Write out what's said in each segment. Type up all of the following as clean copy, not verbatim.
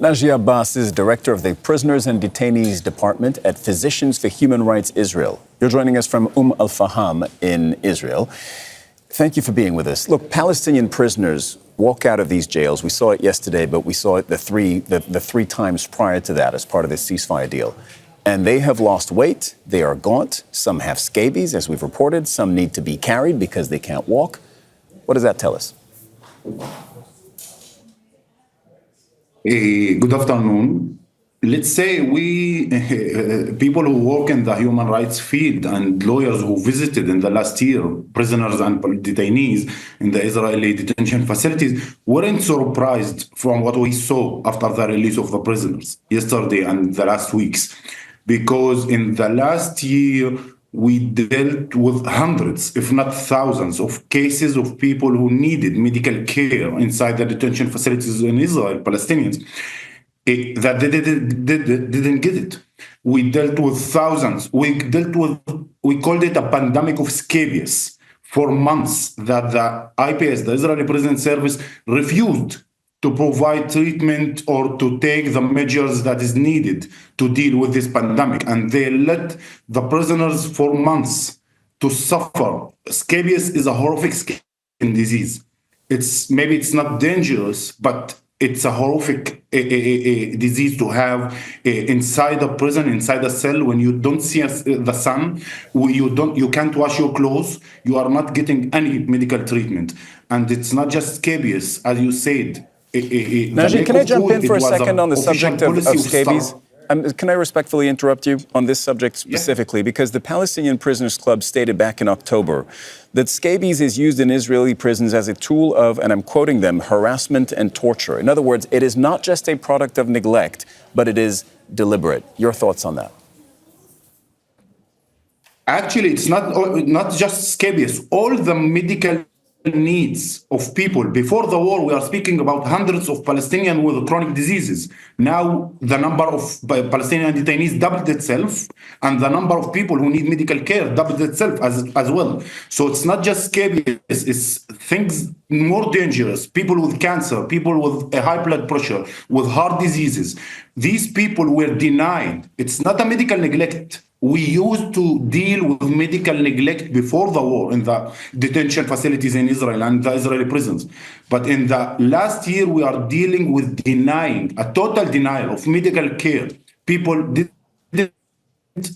Naji Abbas is director of the Prisoners and Detainees Department at Physicians for Human Rights Israel. You're joining us from Al-Faham in Israel. Thank you for being with us. Look, Palestinian prisoners walk out of these jails. We saw it yesterday, but we saw it the three times prior to that as part of this ceasefire deal. And they have lost weight. They are gaunt. Some have scabies, as we've reported. Some need to be carried because they can't walk. What does that tell us? Good afternoon. Let's say we, people who work in the human rights field and lawyers who visited in the last year, prisoners and detainees in the Israeli detention facilities, weren't surprised from what we saw after the release of the prisoners yesterday and the last weeks. Because in the last year, we dealt with hundreds, if not thousands, of cases of people who needed medical care inside the detention facilities in Israel, Palestinians, that they didn't get it. We dealt with thousands. We called it a pandemic of scabies for months that the IPS, the Israeli Prison Service, refused to provide treatment or to take the measures that is needed to deal with this pandemic. And they let the prisoners for months to suffer. Scabies is a horrific skin disease. Maybe it's not dangerous, but it's a horrific disease to have inside a prison, inside a cell, when you don't see the sun, you can't wash your clothes, you are not getting any medical treatment. And it's not just scabies, as you said. Naji, can I jump in for a second on the subject of scabies? Can I respectfully interrupt you on this subject specifically? Yeah. Because the Palestinian Prisoners Club stated back in October that scabies is used in Israeli prisons as a tool of, and I'm quoting them, harassment and torture. In other words, it is not just a product of neglect, but it is deliberate. Your thoughts on that? Actually, it's not just scabies. All the medical needs of people. Before the war, we are speaking about hundreds of Palestinians with chronic diseases. Now, the number of Palestinian detainees doubled itself, and the number of people who need medical care doubled itself as well. So it's not just scabies, it's things more dangerous. People with cancer, people with a high blood pressure, with heart diseases. These people were denied. It's not a medical neglect. We used to deal with medical neglect before the war in the detention facilities in Israel and the Israeli prisons. But in the last year, we are dealing with a total denial of medical care. People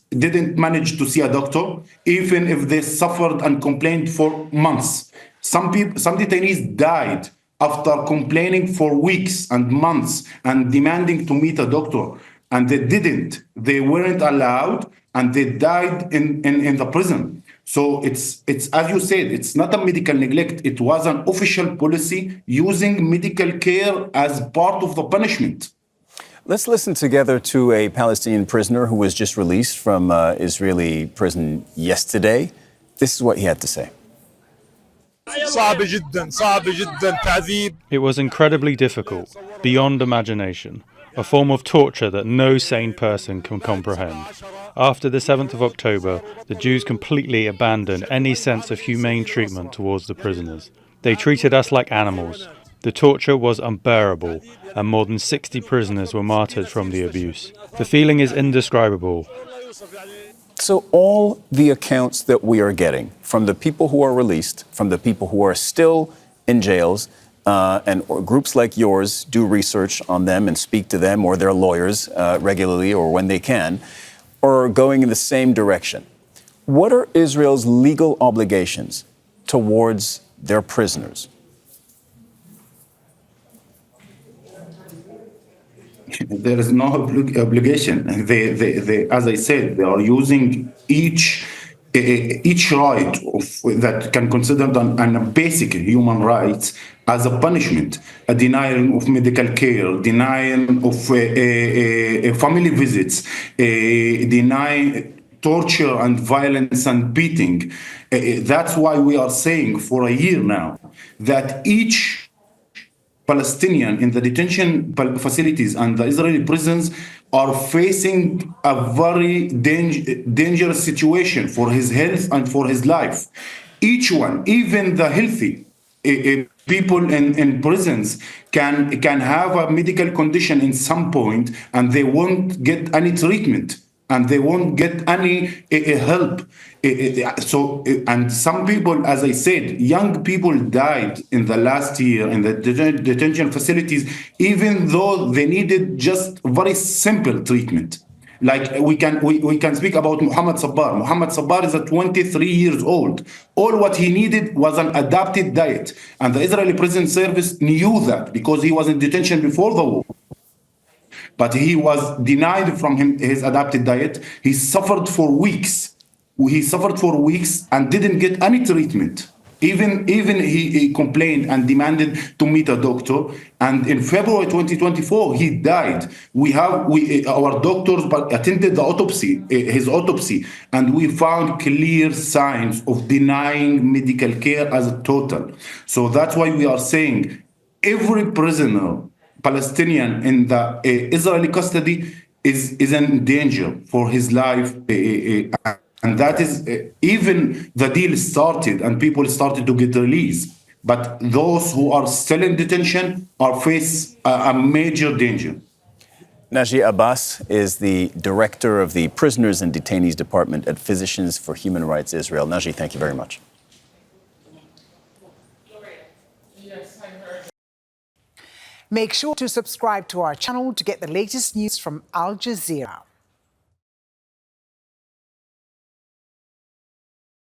didn't manage to see a doctor, even if they suffered and complained for months. Some detainees died after complaining for weeks and months and demanding to meet a doctor. And they didn't. They weren't allowed, and they died in the prison. So it's as you said, it's not a medical neglect. It was an official policy using medical care as part of the punishment. Let's listen together to a Palestinian prisoner who was just released from Israeli prison yesterday. This is what he had to say. It was incredibly difficult, beyond imagination. A form of torture that no sane person can comprehend. After the 7th of October, the Jews completely abandoned any sense of humane treatment towards the prisoners. They treated us like animals. The torture was unbearable, and more than 60 prisoners were martyred from the abuse. The feeling is indescribable. So all the accounts that we are getting from the people who are released, from the people who are still in jails, and groups like yours do research on them and speak to them or their lawyers regularly or when they can, or going in the same direction. What are Israel's legal obligations towards their prisoners? There is no obligation. They, as I said, they are using each right that can consider a basic human rights as a punishment, a denial of medical care, denial of family visits, torture and violence and beating. That's why we are saying for a year now that each Palestinian in the detention facilities and the Israeli prisons are facing a very dangerous situation for his health and for his life. Each one, even the healthy people in prisons can have a medical condition in some point and they won't get any treatment and they won't get any help. And some people, as I said, young people died in the last year in the detention facilities, even though they needed just very simple treatment. Like we can speak about Muhammad Sabbar. Muhammad Sabbar is a 23 years old. All what he needed was an adapted diet, and the Israeli prison service knew that because he was in detention before the war. But he was denied from his adapted diet. He suffered for weeks. He suffered for weeks and didn't get any treatment. Even he complained and demanded to meet a doctor. And in February 2024, he died. Our doctors attended the autopsy, his autopsy, and we found clear signs of denying medical care as a total. So that's why we are saying every prisoner, Palestinian in the Israeli custody, is in danger for his life. And that is, even the deal started and people started to get released. But those who are still in detention are face a major danger. Naji Abbas is the director of the Prisoners and Detainees Department at Physicians for Human Rights Israel. Naji, thank you very much. Make sure to subscribe to our channel to get the latest news from Al Jazeera.